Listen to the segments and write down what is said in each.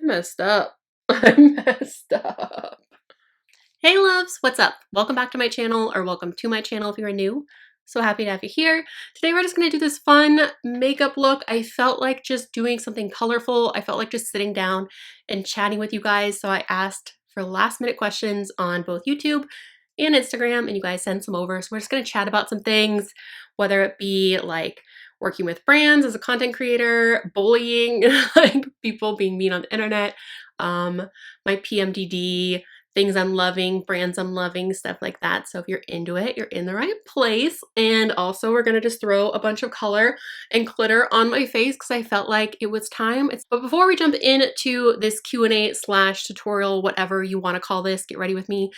messed up. I messed up. Hey loves, what's up? Welcome back to my channel, or welcome to my channel if you are new. So happy to have you here. Today we're just gonna do this fun makeup look. I felt like just doing something colorful. I felt like just sitting down and chatting with you guys. So I asked for last minute questions on both YouTube and Instagram, and you guys sent some over. So we're just gonna chat about some things, whether it be like working with brands as a content creator, bullying, like people being mean on the internet, my PMDD, things I'm loving, brands I'm loving, stuff like that. So if you're into it, you're in the right place. And also we're gonna just throw a bunch of color and glitter on my face because I felt like it was time. But before we jump into this Q&A / tutorial, whatever you want to call this, get ready with me.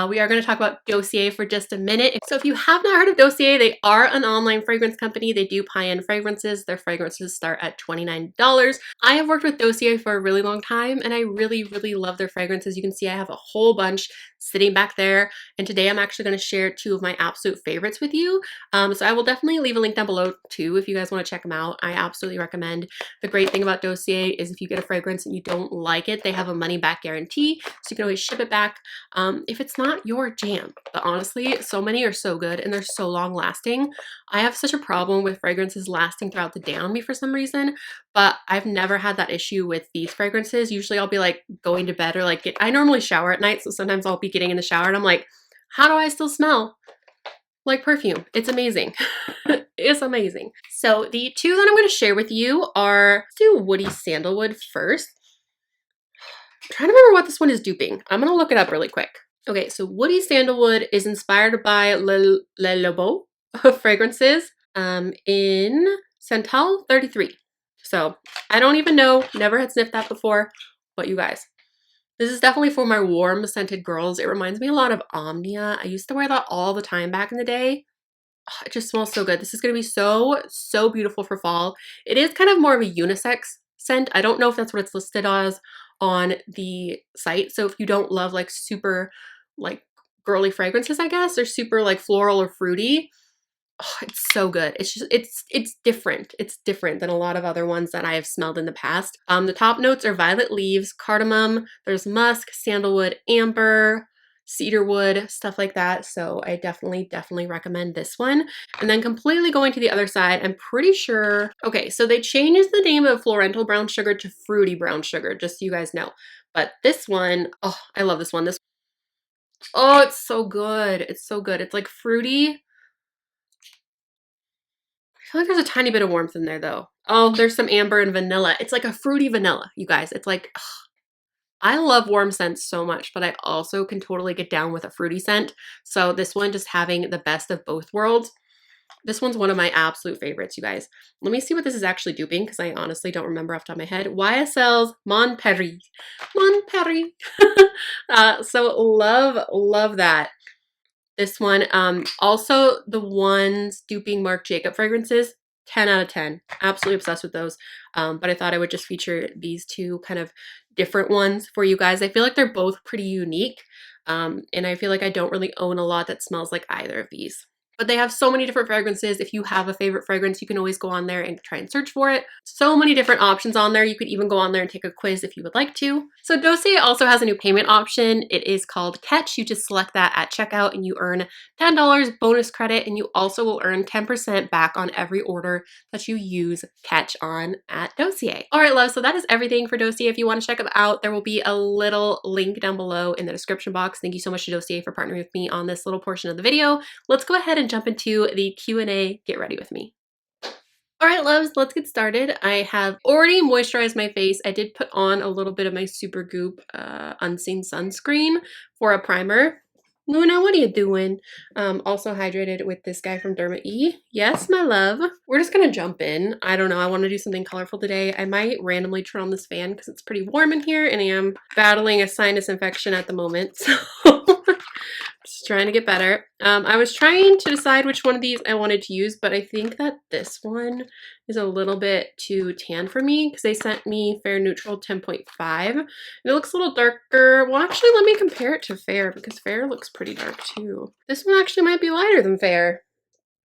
We are going to talk about Dossier for just a minute. So if you have not heard of Dossier, they are an online fragrance company. They do high-end fragrances. Their fragrances start at $29. I have worked with Dossier for a really long time, and I really, really love their fragrances. You can see I have a whole bunch sitting back there, and today I'm actually going to share two of my absolute favorites with you. So I will definitely leave a link down below too if you guys want to check them out. I absolutely recommend. The great thing about Dossier is if you get a fragrance and you don't like it, they have a money back guarantee, so you can always ship it back if it's not your jam. But honestly, so many are so good and they're so long lasting. I have such a problem with fragrances lasting throughout the day on me for some reason, but I've never had that issue with these fragrances. Usually I'll be like going to bed or like I normally shower at night, so sometimes I'll be getting in the shower and I'm like, how do I still smell like perfume? It's amazing. It's amazing. So the two that I'm going to share with you are, let's do Woody Sandalwood first. I'm trying to remember what this one is duping. I'm going to look it up really quick. Okay, so Woody Sandalwood is inspired by Le Labo fragrances in Santal 33. So I don't even know, never had sniffed that before, but you guys, this is definitely for my warm scented girls. It reminds me a lot of Omnia. I used to wear that all the time back in the day. Oh, it just smells so good. This is going to be so beautiful for fall. It is kind of more of a unisex scent. I don't know if that's what it's listed as on the site. So if you don't love like super like girly fragrances, I guess, or super like floral or fruity, oh, it's so good. It's just, it's different. It's different than a lot of other ones that I have smelled in the past. The top notes are violet leaves, cardamom, there's musk, sandalwood, amber, cedarwood, stuff like that. So I definitely recommend this one. And then completely going to the other side, I'm pretty sure, okay, so they changed the name of Florental Brown Sugar to Fruity Brown Sugar, just so you guys know. But this one, oh, I love this one. Oh, it's so good. It's so good. It's like fruity. I feel like there's a tiny bit of warmth in there though. Oh, there's some amber and vanilla. It's like a fruity vanilla, you guys. It's like, ugh. I love warm scents so much, but I also can totally get down with a fruity scent. So this one just having the best of both worlds. This one's one of my absolute favorites, you guys. Let me see what this is actually duping because I honestly don't remember off the top of my head. YSL's Mon Paris. Mon Paris. So love that. This one, also the ones duping Marc Jacob fragrances, 10 out of 10. Absolutely obsessed with those. But I thought I would just feature these two kind of different ones for you guys. I feel like they're both pretty unique. And I feel like I don't really own a lot that smells like either of these. But they have so many different fragrances. If you have a favorite fragrance, you can always go on there and try and search for it. So many different options on there. You could even go on there and take a quiz if you would like to. So Dossier also has a new payment option. It is called Catch. You just select that at checkout and you earn $10 bonus credit, and you also will earn 10% back on every order that you use Catch on at Dossier. All right, love, so that is everything for Dossier. If you want to check them out, there will be a little link down below in the description box. Thank you so much to Dossier for partnering with me on this little portion of the video. Let's go ahead and jump into the Q&A. Get ready with me. All right, loves, let's get started. I have already moisturized my face. I did put on a little bit of my SUPERGOOP Unseen Sunscreen for a primer. Luna, what are you doing? Also hydrated with this guy from DERMA E. Yes, my love. We're just gonna jump in. I don't know, I want to do something colorful today. I might randomly turn on this fan because it's pretty warm in here and I am battling a sinus infection at the moment, so just trying to get better. I was trying to decide which one of these I wanted to use, but I think that this one is a little bit too tan for me because they sent me Fair Neutral 10.5 and it looks a little darker. Well, actually, let me compare it to Fair because Fair looks pretty dark too. This one actually might be lighter than Fair.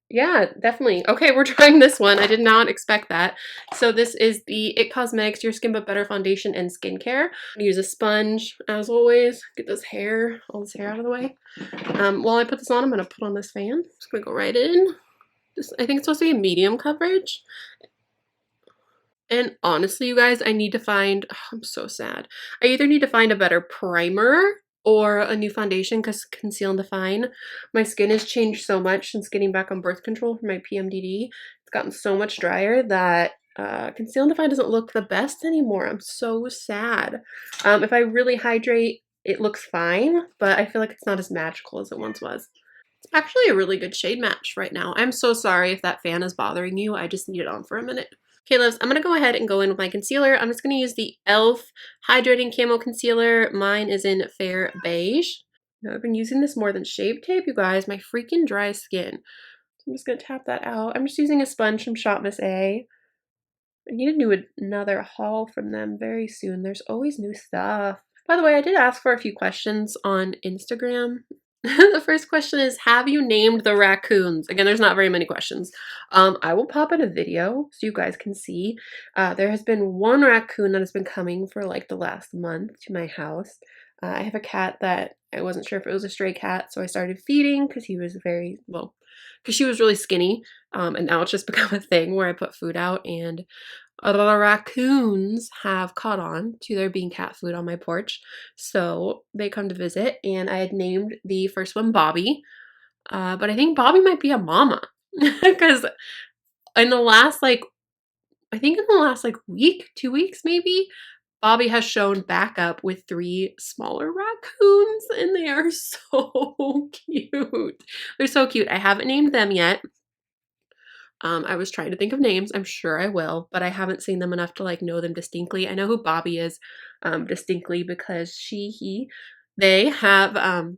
Yeah, definitely. Okay, we're trying this one. I did not expect that. So this is the IT Cosmetics Your Skin But Better Foundation and Skincare. I'm gonna use a sponge, as always. Get this hair, all this hair out of the way. While I put this on, I'm gonna put on this fan. Just gonna go right in. I think it's supposed to be a medium coverage. And honestly, you guys, I need to find, oh, I'm so sad. I either need to find a better primer or a new foundation because Conceal and Define. My skin has changed so much since getting back on birth control for my PMDD. It's gotten so much drier that Conceal and Define doesn't look the best anymore. I'm so sad. If I really hydrate, it looks fine, but I feel like it's not as magical as it once was. It's actually a really good shade match right now. I'm so sorry if that fan is bothering you. I just need it on for a minute. Okay, loves, I'm going to go ahead and go in with my concealer. I'm just going to use the e.l.f. Hydrating Camo Concealer. Mine is in Fair Beige. Now, I've been using this more than Shape Tape, you guys. My freaking dry skin. So I'm just going to tap that out. I'm just using a sponge from Shopmissa. I need to do another haul from them very soon. There's always new stuff. By the way, I did ask for a few questions on Instagram. The first question is, have you named the raccoons? Again, there's not very many questions. I will pop in a video so you guys can see. There has been one raccoon that has been coming for like the last month to my house. I have a cat that I wasn't sure if it was a stray cat, so I started feeding because he was because she was really skinny. And now it's just become a thing where I put food out, and the raccoons have caught on to there being cat food on my porch. So they come to visit, and I had named the first one Bobby. But I think Bobby might be a mama because in the last week, 2 weeks maybe, Bobby has shown back up with 3 smaller raccoons, and they are so cute. They're so cute. I haven't named them yet. I was trying to think of names. I'm sure I will, but I haven't seen them enough to like know them distinctly. I know who Bobby is distinctly because they have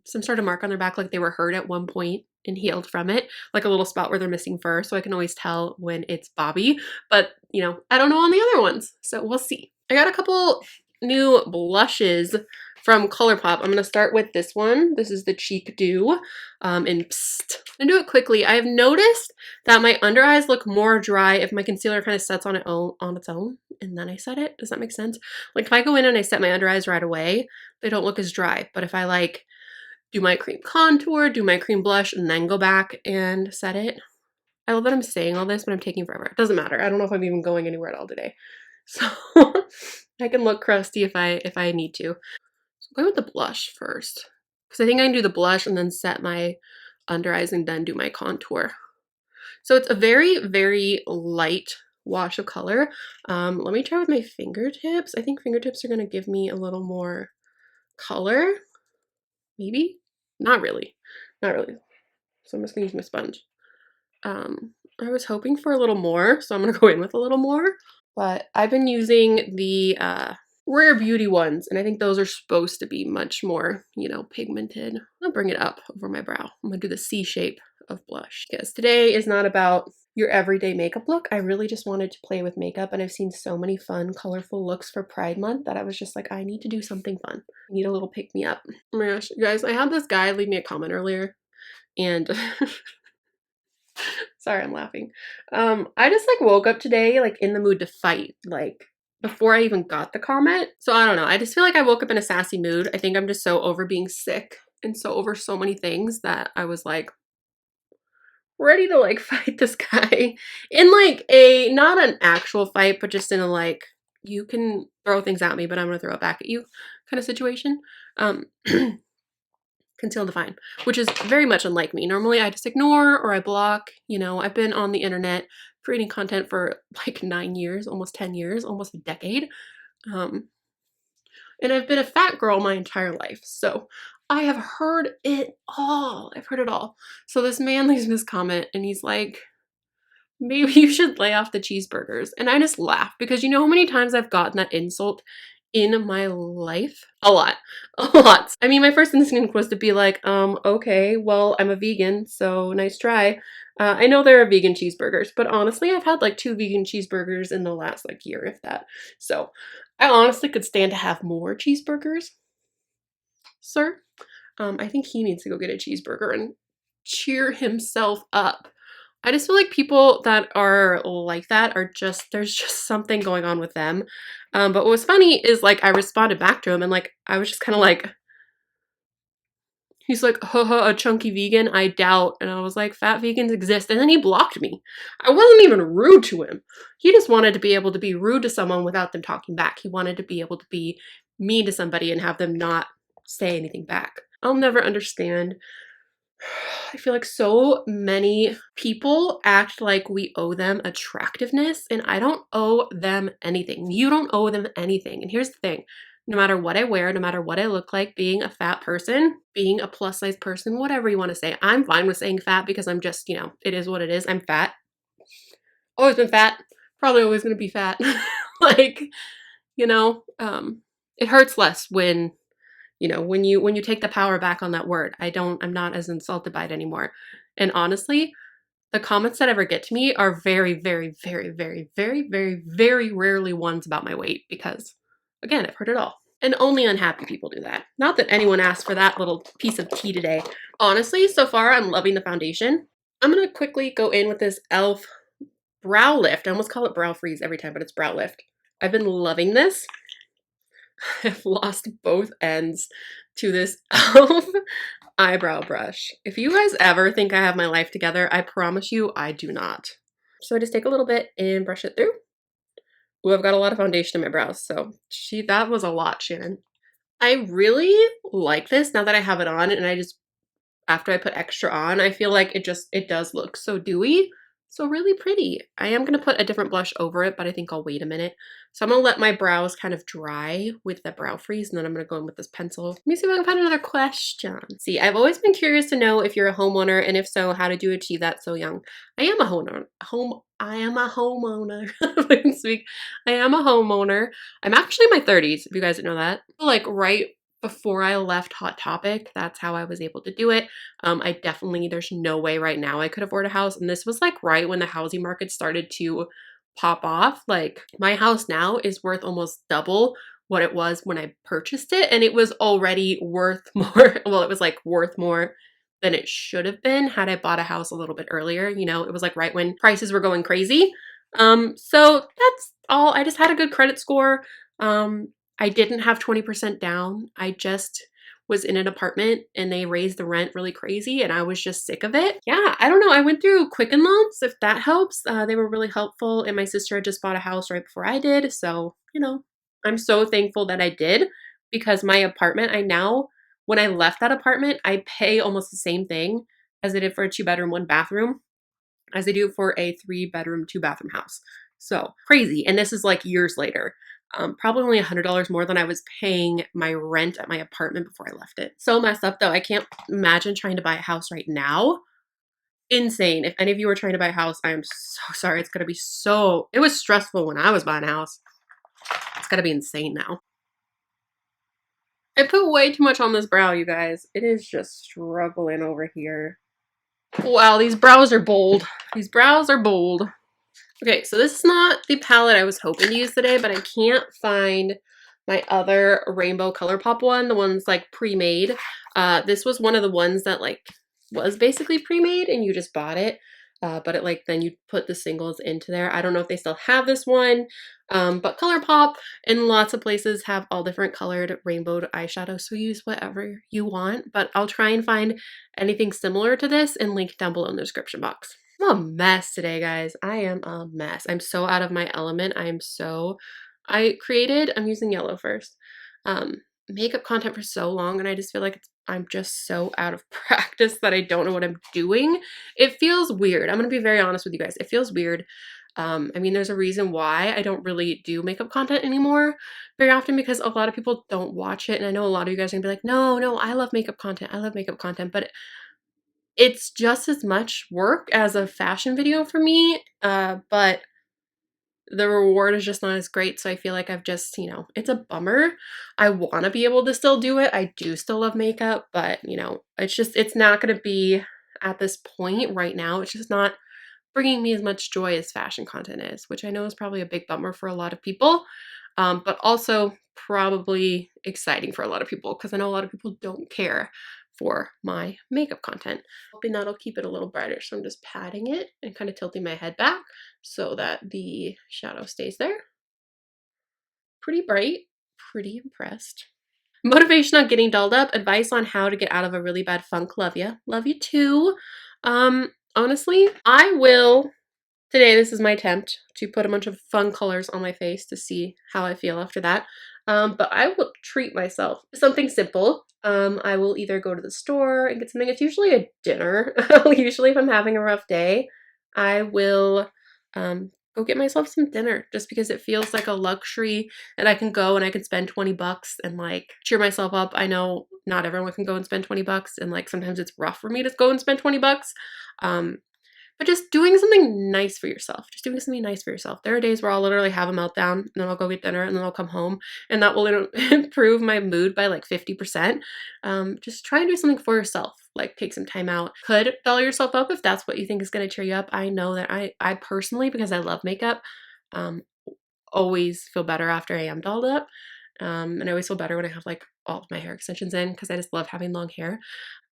some sort of mark on their back, like they were hurt at one point and healed from it, like a little spot where they're missing fur. So I can always tell when it's Bobby, but you know, I don't know on the other ones. So we'll see. I got a couple new blushes from Colourpop. I'm going to start with this one. This is the Cheek Dew in Psst. I'm going to do it quickly. I have noticed that my under eyes look more dry if my concealer kind of sets on its own and then I set it. Does that make sense? Like if I go in and I set my under eyes right away, they don't look as dry. But if I like do my cream contour, do my cream blush, and then go back and set it. I love that I'm saying all this, but I'm taking forever. It doesn't matter. I don't know if I'm even going anywhere at all today. So I can look crusty if I need to. So I'm going with the blush first, because I think I can do the blush and then set my under eyes and then do my contour. So it's a very, very light wash of color. Let me try with my fingertips. I think fingertips are going to give me a little more color. Maybe? Not really. Not really. So I'm just going to use my sponge. I was hoping for a little more, so I'm going to go in with a little more. But I've been using the Rare Beauty ones, and I think those are supposed to be much more, you know, pigmented. I'll bring it up over my brow. I'm going to do the C shape of blush. Because today is not about your everyday makeup look. I really just wanted to play with makeup, and I've seen so many fun, colorful looks for Pride Month that I was just like, I need to do something fun. I need a little pick-me-up. Oh my gosh, you guys, I had this guy leave me a comment earlier, and sorry, I'm laughing. I just like woke up today like in the mood to fight, like before I even got the comment. So I don't know. I just feel like I woke up in a sassy mood. I think I'm just so over being sick and so over so many things that I was like ready to like fight this guy in like not an actual fight, but just in a like, you can throw things at me, but I'm gonna throw it back at you kind of situation. Conceal and Define, which is very much unlike me. Normally I just ignore or I block. You know, I've been on the internet creating content for like 9 years, almost 10 years, almost a decade. And I've been a fat girl my entire life. So I have heard it all. I've heard it all. So this man leaves me this comment and he's like, maybe you should lay off the cheeseburgers. And I just laugh because you know how many times I've gotten that insult in my life? A lot. I mean, my first instinct was to be like, okay, well, I'm a vegan, so nice try. I know there are vegan cheeseburgers, but honestly, I've had like 2 vegan cheeseburgers in the last like year, if that. So I honestly could stand to have more cheeseburgers, sir. I think he needs to go get a cheeseburger and cheer himself up I just feel like people that are like that are just, there's just something going on with them. But what was funny is like I responded back to him and like I was just kind of like, he's like, haha, a chunky vegan, I doubt. And I was like, fat vegans exist. And then he blocked me. I wasn't even rude to him. He just wanted to be able to be rude to someone without them talking back. He wanted to be able to be mean to somebody and have them not say anything back. I'll never understand. I feel like so many people act like we owe them attractiveness, and I don't owe them anything. You don't owe them anything. And here's the thing. No matter what I wear, no matter what I look like, being a fat person, being a plus size person, whatever you want to say, I'm fine with saying fat because I'm just, it is what it is. I'm fat. Always been fat. Probably always going to be fat. Like, it hurts less when when you take the power back on that word. I'm not as insulted by it anymore. And honestly, the comments that ever get to me are very, very, very, very, very, very, very rarely ones about my weight because, again, I've heard it all. And only unhappy people do that. Not that anyone asked for that little piece of tea today. Honestly, so far, I'm loving the foundation. I'm going to quickly go in with this e.l.f. Brow Lift. I almost call it Brow Freeze every time, but it's Brow Lift. I've been loving this. I've lost both ends to this e.l.f. eyebrow brush. If you guys ever think I have my life together, I promise you I do not. So I just take a little bit and brush it through. Ooh, I've got a lot of foundation in my brows, so that was a lot, Shannon. I really like this now that I have it on, and after I put extra on, I feel like it does look so dewy. So really pretty. I am going to put a different blush over it, but I think I'll wait a minute. So I'm going to let my brows kind of dry with the brow freeze, and then I'm going to go in with this pencil. Let me see if I can find another question. See, I've always been curious to know if you're a homeowner, and if so, how did you achieve that so young? I am a homeowner. I can speak. I am a homeowner. I'm actually in my 30s, if you guys didn't know that. Like right before I left Hot Topic, that's how I was able to do it. There's no way right now I could afford a house. And this was like right when the housing market started to pop off. Like my house now is worth almost double what it was when I purchased it. And it was already worth more. Well, it was like worth more than it should have been had I bought a house a little bit earlier. It was like right when prices were going crazy. So that's all. I just had a good credit score. I didn't have 20% down. I just was in an apartment and they raised the rent really crazy and I was just sick of it. Yeah, I don't know. I went through Quicken Loans, if that helps. They were really helpful, and my sister had just bought a house right before I did. So, I'm so thankful that I did, because my apartment, when I left that apartment, I pay almost the same thing as I did for a 2-bedroom, 1-bathroom as I do for a 3-bedroom, 2-bathroom house. So crazy. And this is like years later. Probably only $100 more than I was paying my rent at my apartment before I left it. So messed up though. I can't imagine trying to buy a house right now. Insane. If any of you are trying to buy a house, I am so sorry. It's going to be it was stressful when I was buying a house. It's got to be insane now. I put way too much on this brow, you guys. It is just struggling over here. Wow, these brows are bold. These brows are bold. Okay, so this is not the palette I was hoping to use today, but I can't find my other rainbow Colourpop one, the one's like pre-made. This was one of the ones that like was basically pre-made and you just bought it. But then you put the singles into there. I don't know if they still have this one, but Colourpop in lots of places have all different colored rainbowed eyeshadow, so use whatever you want, but I'll try and find anything similar to this and link down below in the description box. I'm a mess today, guys. I am a mess. I'm so out of my element. I'm using yellow first, makeup content for so long, and I just feel like I'm just so out of practice that I don't know what I'm doing. It feels weird. I'm gonna be very honest with you guys. It feels weird. There's a reason why I don't really do makeup content anymore very often, because a lot of people don't watch it, and I know a lot of you guys are gonna be like, no, I love makeup content. I love makeup content, but it's just as much work as a fashion video for me, but the reward is just not as great. So I feel like I've just, it's a bummer. I want to be able to still do it. I do still love makeup, but it's not going to be at this point right now. It's just not bringing me as much joy as fashion content is, which I know is probably a big bummer for a lot of people, but also probably exciting for a lot of people, because I know a lot of people don't care for my makeup content. Hoping that'll keep it a little brighter. So I'm just patting it and kind of tilting my head back so that the shadow stays there. Pretty bright, pretty impressed. Motivation on getting dolled up, advice on how to get out of a really bad funk. Love you. Love you too. Honestly, I will, today this is my attempt to put a bunch of fun colors on my face to see how I feel after that. But I will treat myself to something simple. I will either go to the store and get something. It's usually a dinner. Usually if I'm having a rough day, I will go get myself some dinner just because it feels like a luxury and I can go and I can spend 20 bucks and like cheer myself up. I know not everyone can go and spend 20 bucks and like sometimes it's rough for me to go and spend 20 bucks. But just doing something nice for yourself. Just doing something nice for yourself. There are days where I'll literally have a meltdown and then I'll go get dinner and then I'll come home and that will improve my mood by like 50%. Just try and do something for yourself. Like take some time out. Could doll yourself up if that's what you think is going to cheer you up. I know that I personally, because I love makeup, always feel better after I am dolled up. And I always feel better when I have like all of my hair extensions in because I just love having long hair.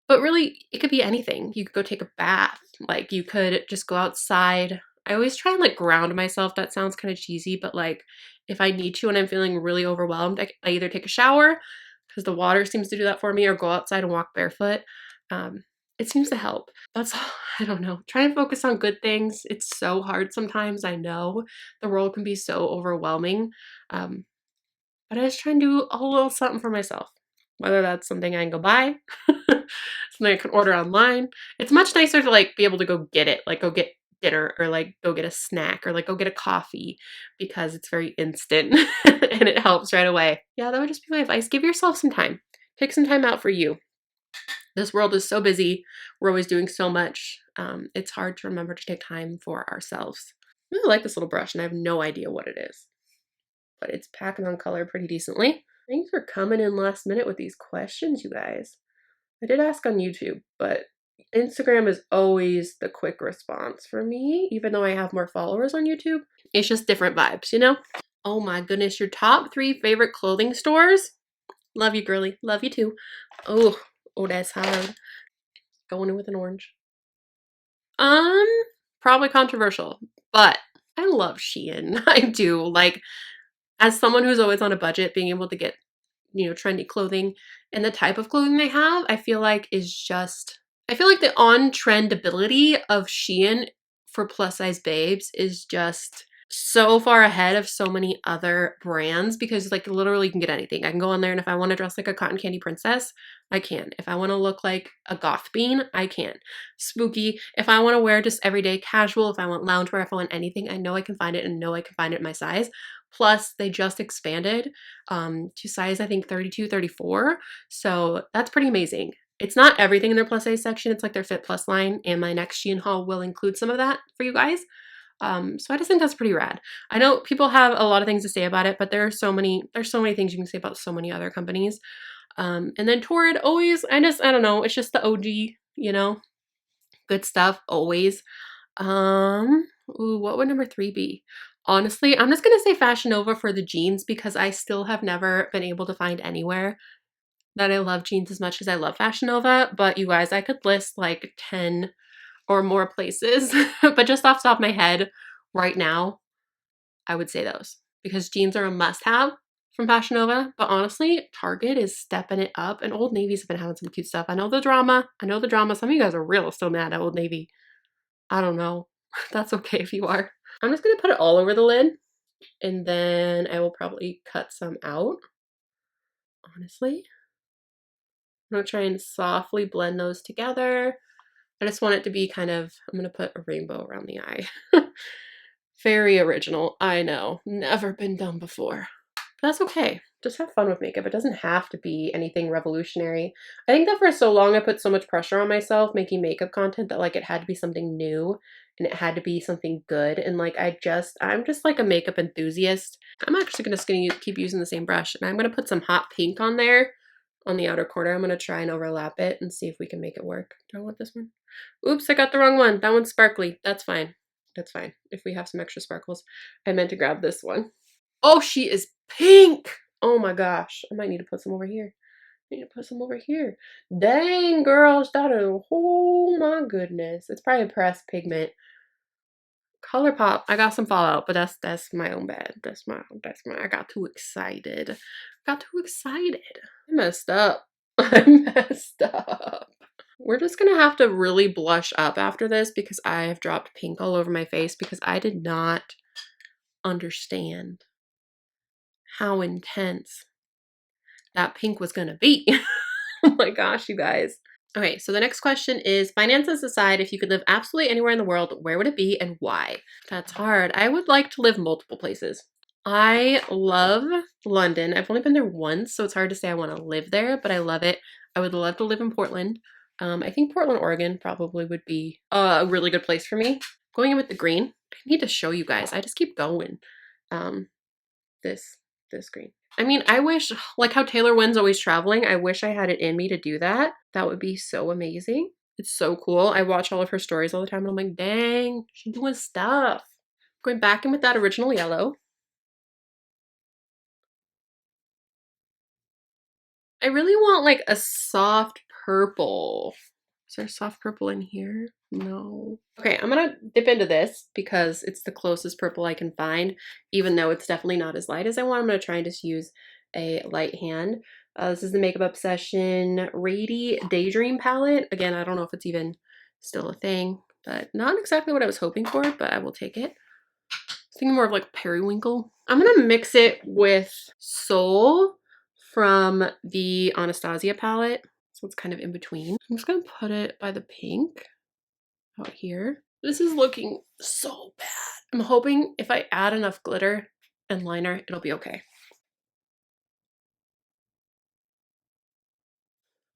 But really, it could be anything. You could go take a bath. Like, you could just go outside. I always try and, like, ground myself. That sounds kind of cheesy, but, like, if I need to and I'm feeling really overwhelmed, I either take a shower, because the water seems to do that for me, or go outside and walk barefoot. It seems to help. That's all. I don't know. Try and focus on good things. It's so hard sometimes. I know. The world can be so overwhelming. But I just try and do a little something for myself. Whether that's something I can go buy, something I can order online. It's much nicer to like be able to go get it, like go get dinner or like go get a snack or like go get a coffee because it's very instant and it helps right away. Yeah, that would just be my advice. Give yourself some time. Take some time out for you. This world is so busy. We're always doing so much. It's hard to remember to take time for ourselves. I really like this little brush and I have no idea what it is, but it's packing on color pretty decently. Thanks for coming in last minute with these questions, you guys. I did ask on YouTube, but Instagram is always the quick response for me, even though I have more followers on YouTube. It's just different vibes, you know? Oh my goodness, your top 3 favorite clothing stores? Love you, girly. Love you too. Oh, that's hard. Going in with an orange. Probably controversial, but I love Shein. I do. Like, as someone who's always on a budget, being able to get, you know, trendy clothing and the type of clothing they have, I feel like the on-trend ability of Shein for plus size babes is just so far ahead of so many other brands because like literally you can get anything. I can go on there and if I want to dress like a cotton candy princess, I can. If I want to look like a goth bean, I can. Spooky. If I want to wear just everyday casual, if I want loungewear, if I want anything, I know I can find it and know I can find it in my size. Plus, they just expanded to size, I think, 32, 34. So that's pretty amazing. It's not everything in their plus size section. It's like their Fit Plus line, and my next Shein haul will include some of that for you guys. So I just think that's pretty rad. I know people have a lot of things to say about it, but there's so many things you can say about so many other companies. And then Torrid, always, I don't know, it's just the OG, you know, good stuff, always. Ooh, what would number 3 be? Honestly, I'm just gonna say Fashion Nova for the jeans because I still have never been able to find anywhere that I love jeans as much as I love Fashion Nova. But you guys, I could list like 10 or more places, but just off the top of my head right now, I would say those because jeans are a must-have from Fashion Nova. But honestly, Target is stepping it up, and Old Navy's have been having some cute stuff. I know the drama. Some of you guys are still mad at Old Navy. I don't know. That's okay if you are. I'm just gonna put it all over the lid, and then I will probably cut some out. Honestly, I'm gonna try and softly blend those together. I just want it to be kind of, I'm gonna put a rainbow around the eye. Very original, I know. Never been done before. But that's okay. Just have fun with makeup. It doesn't have to be anything revolutionary. I think that for so long I put so much pressure on myself making makeup content that like it had to be something new and it had to be something good. And like I'm just like a makeup enthusiast. I'm actually just gonna keep using the same brush and I'm gonna put some hot pink on there on the outer corner. I'm gonna try and overlap it and see if we can make it work. Do I want this one? Oops, I got the wrong one. That one's sparkly. That's fine. That's fine. If we have some extra sparkles. I meant to grab this one. Oh, she is pink. Oh my gosh. I might need to put some over here. Need to put some over here. Dang, girls, that is, oh my goodness. It's probably pressed pigment. Colourpop, I got some fallout, but that's my own bad. I got too excited. Got too excited. I messed up. I messed up. We're just gonna have to really blush up after this because I have dropped pink all over my face because I did not understand how intense that pink was gonna be. Oh my gosh, you guys. Okay, so the next question is, finances aside, if you could live absolutely anywhere in the world, where would it be and why? That's hard. I would like to live multiple places. I love London. I've only been there once, so it's hard to say I want to live there, but I love it. I would love to live in Portland. I think Portland, Oregon probably would be a really good place for me. Going in with the green. I need to show you guys. I just keep going. This green. I mean, I wish, like how Taylor Wynn's always traveling, I wish I had it in me to do that. That would be so amazing. It's so cool. I watch all of her stories all the time and I'm like, dang, she's doing stuff. Going back in with that original yellow. I really want like a soft purple. Is there a soft purple in here? No. Okay, I'm gonna dip into this because it's the closest purple I can find, even though it's definitely not as light as I want. I'm gonna try and just use a light hand. This is the Makeup Obsession Rady Daydream palette. Again, I don't know if it's even still a thing, but not exactly what I was hoping for, but I will take it. I was thinking more of like periwinkle. I'm gonna mix it with Soul from the Anastasia palette. So it's kind of in between. I'm just gonna put it by the pink out here. This is looking so bad. I'm hoping if I add enough glitter and liner, it'll be okay.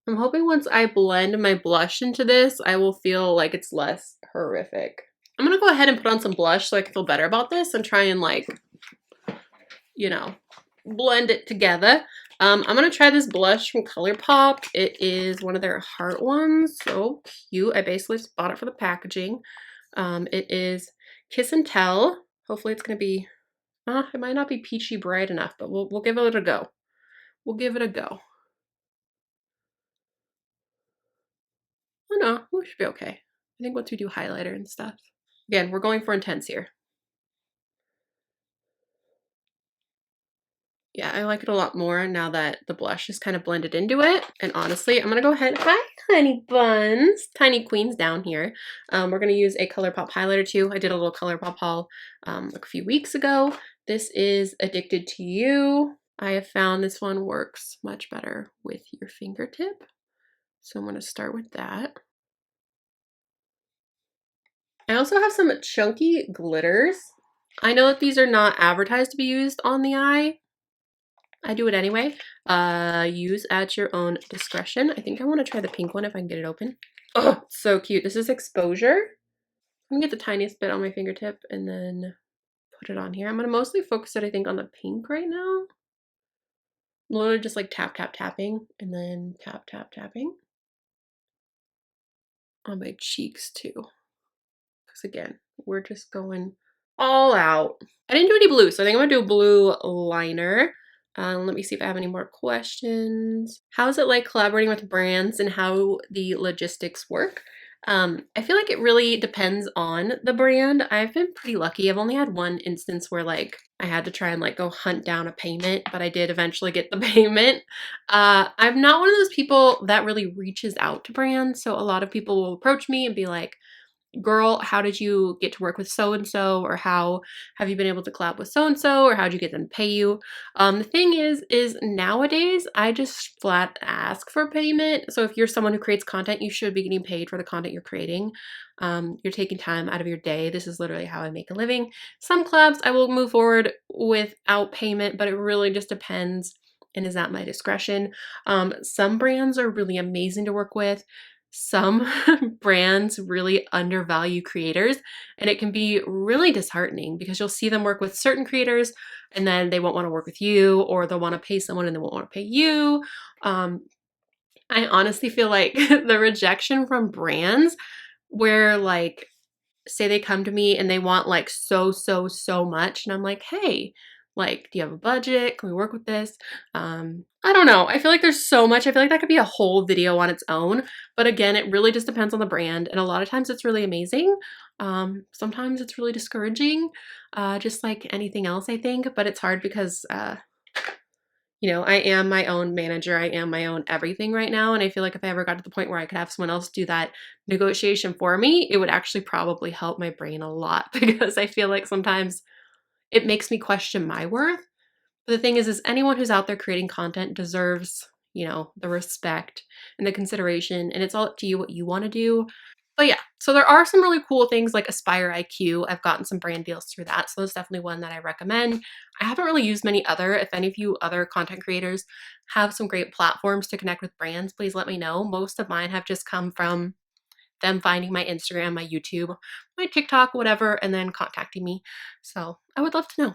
I'm hoping once I blend my blush into this, I will feel like it's less horrific. I'm gonna go ahead and put on some blush so I can feel better about this and try and like, you know, blend it together. I'm gonna try this blush from Colourpop. It is one of their heart ones. So cute. I basically just bought it for the packaging. It is Kiss and Tell. Hopefully it's gonna be, it might not be peachy bright enough, but we'll give it a go. We'll give it a go. Oh no, we should be okay. I think once we do highlighter and stuff. Again, we're going for intense here. Yeah, I like it a lot more now that the blush is kind of blended into it. And honestly, I'm gonna go ahead. Hi, honey buns. Tiny queens down here. We're gonna use a Colourpop highlighter too. I did a little Colourpop haul like a few weeks ago. This is Addicted to You. I have found this one works much better with your fingertip. So I'm gonna start with that. I also have some chunky glitters. I know that these are not advertised to be used on the eye. I do it anyway. Use at your own discretion. I think I want to try the pink one if I can get it open. Oh, so cute. This is Exposure. I'm gonna get the tiniest bit on my fingertip and then put it on here. I'm gonna mostly focus it, I think, on the pink right now. Literally just like tap, tap, tapping, and then tap, tap, tapping on my cheeks too. Because again, we're just going all out. I didn't do any blue, so I think I'm gonna do a blue liner. Let me see if I have any more questions. How is it like collaborating with brands and how the logistics work? I feel like it really depends on the brand. I've been pretty lucky. I've only had one instance where like I had to try and like go hunt down a payment, but I did eventually get the payment. I'm not one of those people that really reaches out to brands. So a lot of people will approach me and be like, girl, how did you get to work with so-and-so, or how have you been able to collab with so-and-so, or how'd you get them to pay you? The thing is nowadays I just flat ask for payment. So if you're someone who creates content, you should be getting paid for the content you're creating. You're taking time out of your day. This is literally how I make a living. Some collabs I will move forward without payment, but it really just depends and is at my discretion. Some brands are really amazing to work with. Some brands really undervalue creators, and it can be really disheartening because you'll see them work with certain creators and then they won't want to work with you, or they'll want to pay someone and they won't want to pay you. I honestly feel like the rejection from brands where like, say they come to me and they want like so much, and I'm like, hey, Like, do you have a budget? Can we work with this? I don't know. I feel like there's so much. I feel like that could be a whole video on its own. But again, it really just depends on the brand. And a lot of times it's really amazing. Sometimes it's really discouraging, just like anything else, I think. But it's hard because, you know, I am my own manager. I am my own everything right now. And I feel like if I ever got to the point where I could have someone else do that negotiation for me, it would actually probably help my brain a lot because I feel like sometimes it makes me question my worth. But the thing is anyone who's out there creating content deserves, you know, the respect and the consideration, and it's all up to you what you want to do. But yeah, so there are some really cool things like Aspire IQ. I've gotten some brand deals through that, so that's definitely one that I recommend. I haven't really used many other. If any of you other content creators have some great platforms to connect with brands, please let me know. Most of mine have just come from them finding my Instagram, my YouTube, my TikTok, whatever, and then contacting me. So I would love to know.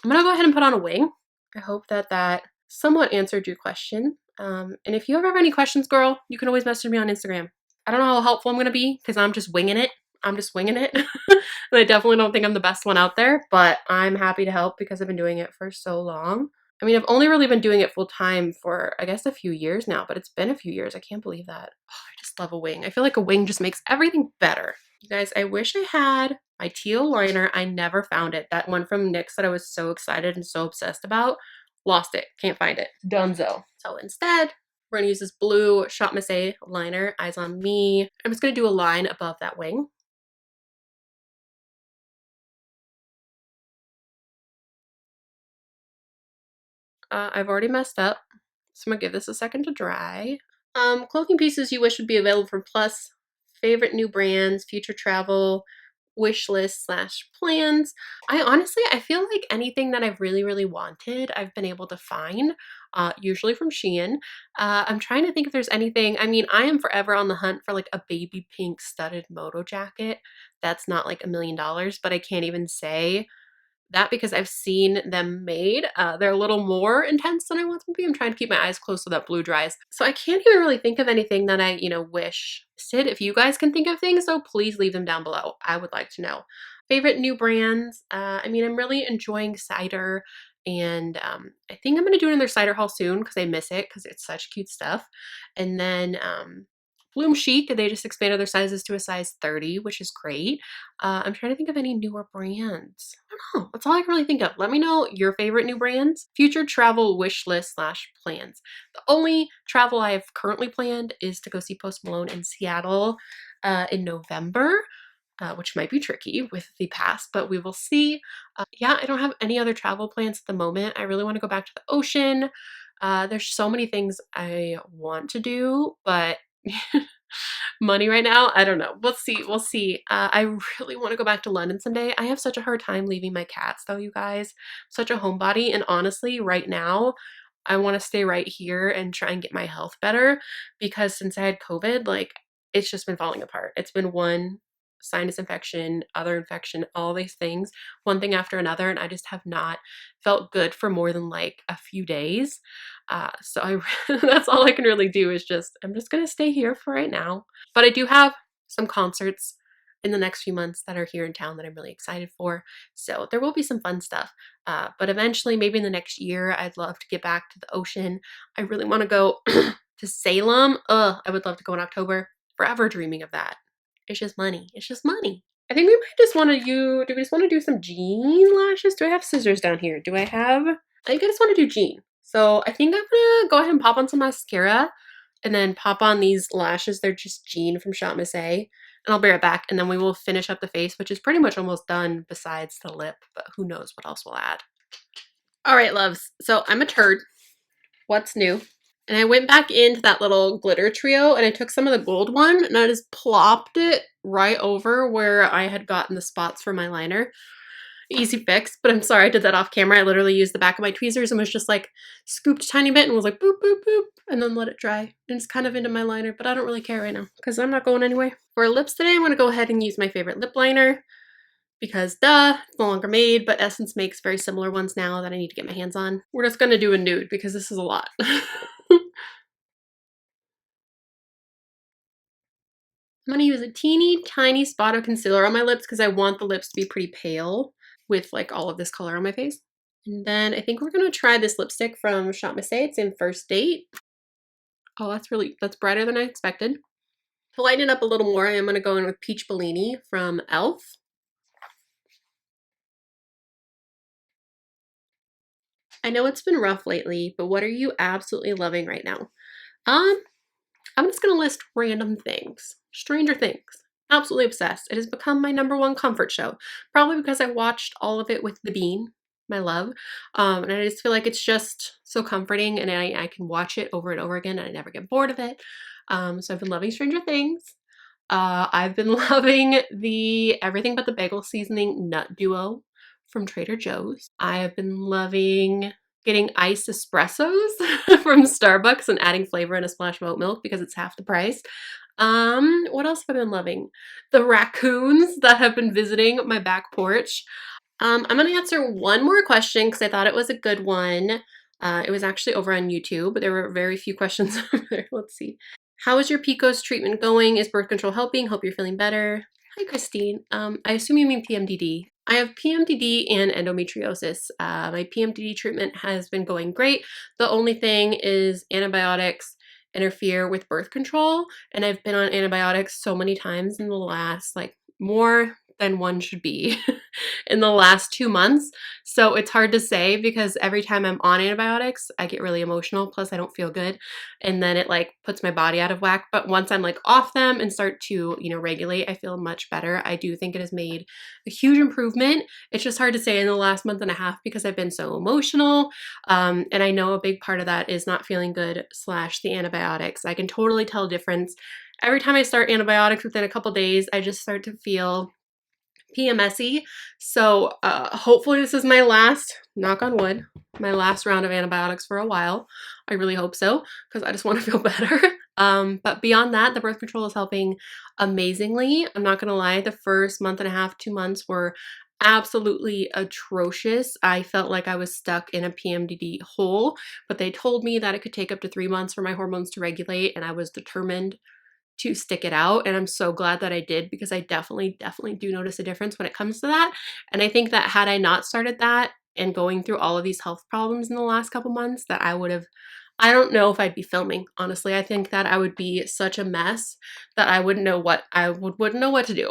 I'm gonna go ahead and put on a wing. I hope that that somewhat answered your question. And if you ever have any questions, girl, you can always message me on Instagram. I don't know how helpful I'm gonna be because I'm just winging it. I'm just winging it. And I definitely don't think I'm the best one out there, but I'm happy to help because I've been doing it for so long. I mean, I've only really been doing it full time for, I guess, a few years now, but it's been a few years. I can't believe that. Oh, I just love a wing. I feel like a wing just makes everything better. You guys, I wish I had my teal liner. I never found it. That one from NYX that I was so excited and so obsessed about. Lost it. Can't find it. Dunzo. So instead, we're going to use this blue Shopmissa liner, Eyes on Me. I'm just going to do a line above that wing. I've already messed up, so I'm going to give this a second to dry. Clothing pieces you wish would be available from Plus, favorite new brands, future travel, wish list / plans. I feel like anything that I've really wanted, I've been able to find, usually from Shein. I'm trying to think if there's anything. I mean, I am forever on the hunt for like a baby pink studded moto jacket. That's not like $1 million, but I can't even say that because I've seen them made. They're a little more intense than I want them to be. I'm trying to keep my eyes closed so that blue dries. So I can't even really think of anything that I, wish. Sid, if you guys can think of things, though, please leave them down below. I would like to know. Favorite new brands? I mean, I'm really enjoying cider, and I think I'm going to do another cider haul soon because I miss it because it's such cute stuff. And then Bloom Chic, they just expanded their sizes to a size 30, which is great. I'm trying to think of any newer brands. I don't know. That's all I can really think of. Let me know your favorite new brands. Future travel wish list / plans. The only travel I have currently planned is to go see Post Malone in Seattle in November, which might be tricky with the pass, but we will see. Yeah, I don't have any other travel plans at the moment. I really want to go back to the ocean. There's so many things I want to do, but money right now, I don't know. We'll see. We'll see. I really want to go back to London someday. I have such a hard time leaving my cats, though, you guys. Such a homebody. And honestly, right now, I want to stay right here and try and get my health better because since I had COVID, like, it's just been falling apart. It's been one sinus infection, other infection, all these things, one thing after another, and I just have not felt good for more than like a few days. So that's all I can really do is I'm just gonna stay here for right now. But I do have some concerts in the next few months that are here in town that I'm really excited for. So there will be some fun stuff. But eventually, maybe in the next year, I'd love to get back to the ocean. I really want to go to Salem. I would love to go in October. Forever dreaming of that. It's just money. It's just money. I think we might just want to do we just want to do some jean lashes? Do I have scissors down here? I think I just want to do jean. So I think I'm gonna go ahead and pop on some mascara and then pop on these lashes. They're just jean from Shopmissa. And I'll be right back and then we will finish up the face, which is pretty much almost done besides the lip, but who knows what else we'll add. All right, loves. So I'm a turd. What's new? And I went back into that little glitter trio and I took some of the gold one and I just plopped it right over where I had gotten the spots for my liner. Easy fix, but I'm sorry I did that off camera. I literally used the back of my tweezers and was just like scooped a tiny bit and was like boop, boop, boop, and then let it dry. And it's kind of into my liner, but I don't really care right now because I'm not going anywhere. For lips today, I'm going to go ahead and use my favorite lip liner because duh, it's no longer made, but Essence makes very similar ones now that I need to get my hands on. We're just going to do a nude because this is a lot. I'm going to use a teeny tiny spot of concealer on my lips because I want the lips to be pretty pale with like all of this color on my face. And then I think we're going to try this lipstick from Shopmissa. It's in First Date. Oh, that's brighter than I expected. To lighten it up a little more, I am going to go in with Peach Bellini from e.l.f. I know it's been rough lately, but what are you absolutely loving right now? I'm just going to list random things. Stranger Things. Absolutely obsessed. It has become my #1 comfort show. Probably because I watched all of it with the Bean, my love. And I just feel like it's just so comforting, and I can watch it over and over again and I never get bored of it. So I've been loving Stranger Things. I've been loving the Everything But the Bagel Seasoning Nut Duo from Trader Joe's. I have been loving getting iced espressos from Starbucks and adding flavor in a splash of oat milk because it's half the price. What else have I been loving? The raccoons that have been visiting my back porch. I'm going to answer one more question because I thought it was a good one. It was actually over on YouTube, but there were very few questions over there. Let's see. How is your PCOS treatment going? Is birth control helping? Hope you're feeling better. Hi, Christine. I assume you mean PMDD. I have PMDD and endometriosis. My PMDD treatment has been going great. The only thing is antibiotics interfere with birth control, and I've been on antibiotics so many times in the last, like, more than one should be in the last 2 months. So it's hard to say because every time I'm on antibiotics, I get really emotional. Plus I don't feel good. And then it like puts my body out of whack. But once I'm like off them and start to, regulate, I feel much better. I do think it has made a huge improvement. It's just hard to say in the last month and a half because I've been so emotional. And I know a big part of that is not feeling good / the antibiotics. I can totally tell a difference. Every time I start antibiotics within a couple days, I just start to feel PMSy. So hopefully this is my last, knock on wood, my last round of antibiotics for a while. I really hope so because I just want to feel better. But beyond that, the birth control is helping amazingly. I'm not gonna lie, the first month and a half, 2 months were absolutely atrocious. I felt like I was stuck in a PMDD hole, but they told me that it could take up to 3 months for my hormones to regulate, and I was determined to stick it out, and I'm so glad that I did because I definitely do notice a difference when it comes to that. And I think that had I not started that and going through all of these health problems in the last couple months, that I don't know if I'd be filming, honestly. I think that I would be such a mess that I wouldn't know what to do.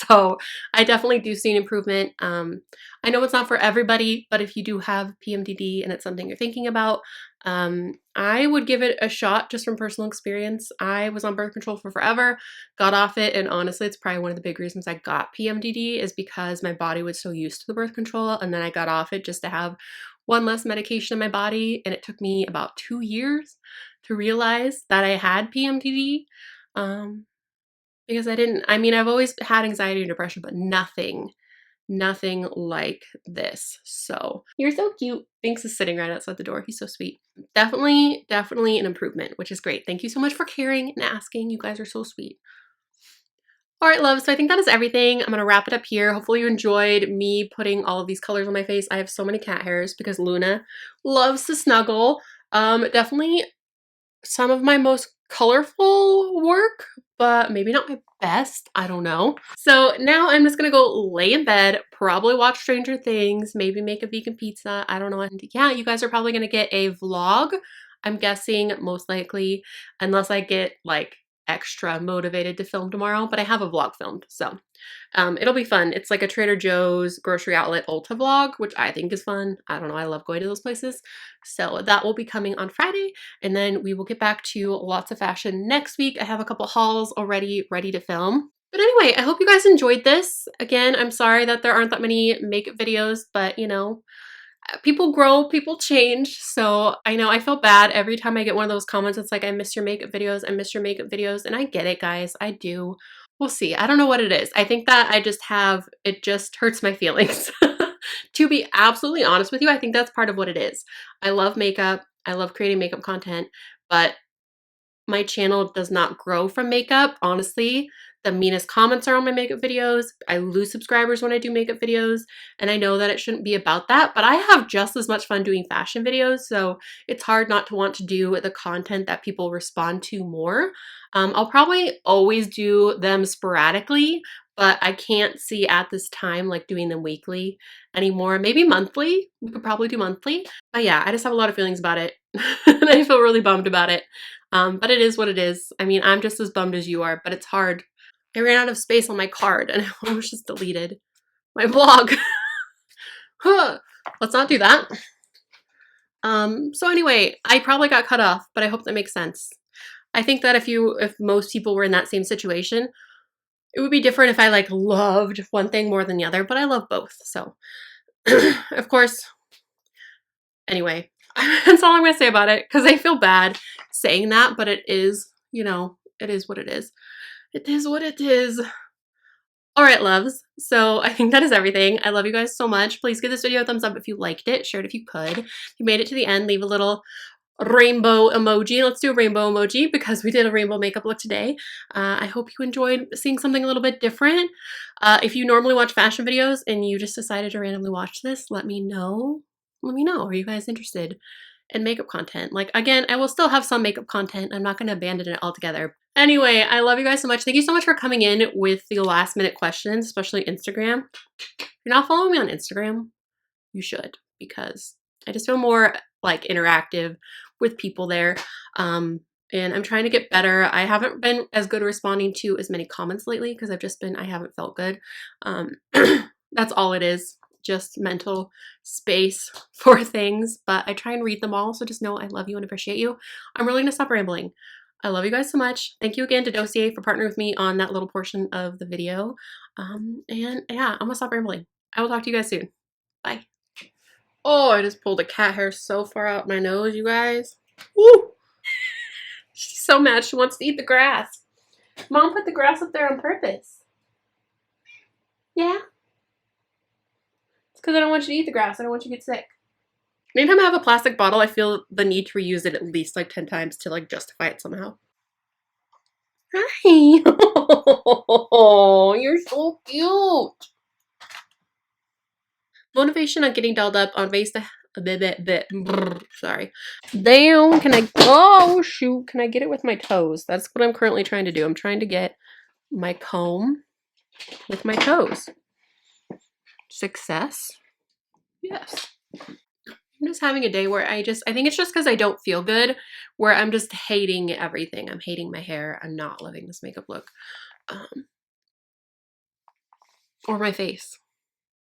So I definitely do see an improvement. I know it's not for everybody, but if you do have PMDD and it's something you're thinking about, I would give it a shot just from personal experience. I was on birth control for forever, got off it, and honestly, it's probably one of the big reasons I got PMDD is because my body was so used to the birth control, and then I got off it just to have one less medication in my body, and it took me about 2 years to realize that I had PMDD. Because I've always had anxiety and depression, but nothing like this. So you're so cute. Binks is sitting right outside the door. He's so sweet. Definitely an improvement, which is great. Thank you so much for caring and asking. You guys are so sweet. All right, love. So I think that is everything. I'm going to wrap it up here. Hopefully you enjoyed me putting all of these colors on my face. I have so many cat hairs because Luna loves to snuggle. Definitely some of my most colorful work, but maybe not my best. I don't know. So now I'm just gonna go lay in bed, probably watch Stranger Things, maybe make a vegan pizza. I don't know. And yeah, you guys are probably gonna get a vlog. I'm guessing most likely, unless I get like extra motivated to film tomorrow, but I have a vlog filmed. So it'll be fun. It's like a Trader Joe's grocery outlet Ulta vlog, which I think is fun. I don't know. I love going to those places. So that will be coming on Friday. And then we will get back to lots of fashion next week. I have a couple hauls already ready to film. But anyway, I hope you guys enjoyed this. Again, I'm sorry that there aren't that many makeup videos, but people grow, people change. So I know I feel bad every time I get one of those comments. It's like, I miss your makeup videos. I miss your makeup videos. And I get it, guys. I do. We'll see. I don't know what it is. I think that it just hurts my feelings. To be absolutely honest with you, I think that's part of what it is. I love makeup. I love creating makeup content, but my channel does not grow from makeup. Honestly, the meanest comments are on my makeup videos. I lose subscribers when I do makeup videos, and I know that it shouldn't be about that, but I have just as much fun doing fashion videos, so it's hard not to want to do the content that people respond to more. I'll probably always do them sporadically, but I can't see at this time like doing them weekly anymore. Maybe monthly. We could probably do monthly. But yeah, I just have a lot of feelings about it. And I feel really bummed about it. But it is what it is. I mean, I'm just as bummed as you are, but it's hard. I ran out of space on my card and I almost just deleted my blog. Let's not do that. So anyway, I probably got cut off, but I hope that makes sense. I think that if most people were in that same situation, it would be different if I like loved one thing more than the other, but I love both. So of course, anyway, that's all I'm going to say about it because I feel bad saying that, but it is, you know, it is what it is. It is what it is. All right, loves. So I think that is everything. I love you guys so much. Please give this video a thumbs up if you liked it. Share it if you could. If you made it to the end, leave a little rainbow emoji. Let's do a rainbow emoji because we did a rainbow makeup look today. I hope you enjoyed seeing something a little bit different. If you normally watch fashion videos and you just decided to randomly watch this, let me know. Let me know. Are you guys interested in makeup content? Like, again, I will still have some makeup content. I'm not going to abandon it altogether. Anyway, I love you guys so much. Thank you so much for coming in with the last minute questions, especially Instagram. If you're not following me on Instagram, you should, because I just feel more like interactive with people there. And I'm trying to get better. I haven't been as good responding to as many comments lately because I haven't felt good. That's all it is. Just mental space for things, but I try and read them all. So just know I love you and appreciate you. I'm really gonna stop rambling. I love you guys so much. Thank you again to Dossier for partnering with me on that little portion of the video. And yeah, I'm gonna stop rambling. I will talk to you guys soon. Bye. Oh, I just pulled a cat hair so far out my nose, you guys. Woo! She's so mad. She wants to eat the grass. Mom put the grass up there on purpose. Yeah? It's because I don't want you to eat the grass. I don't want you to get sick. Anytime I have a plastic bottle, I feel the need to reuse it at least like 10 times to like justify it somehow. Hi. Oh, you're so cute. Motivation on getting dolled up on ways to sorry. Damn, can I oh shoot, can I get it with my toes? That's what I'm currently trying to do. I'm trying to get my comb with my toes. Success? Yes. I'm just having a day where I think it's just because I don't feel good, where I'm just hating everything. I'm hating my hair. I'm not loving this makeup look. Or my face.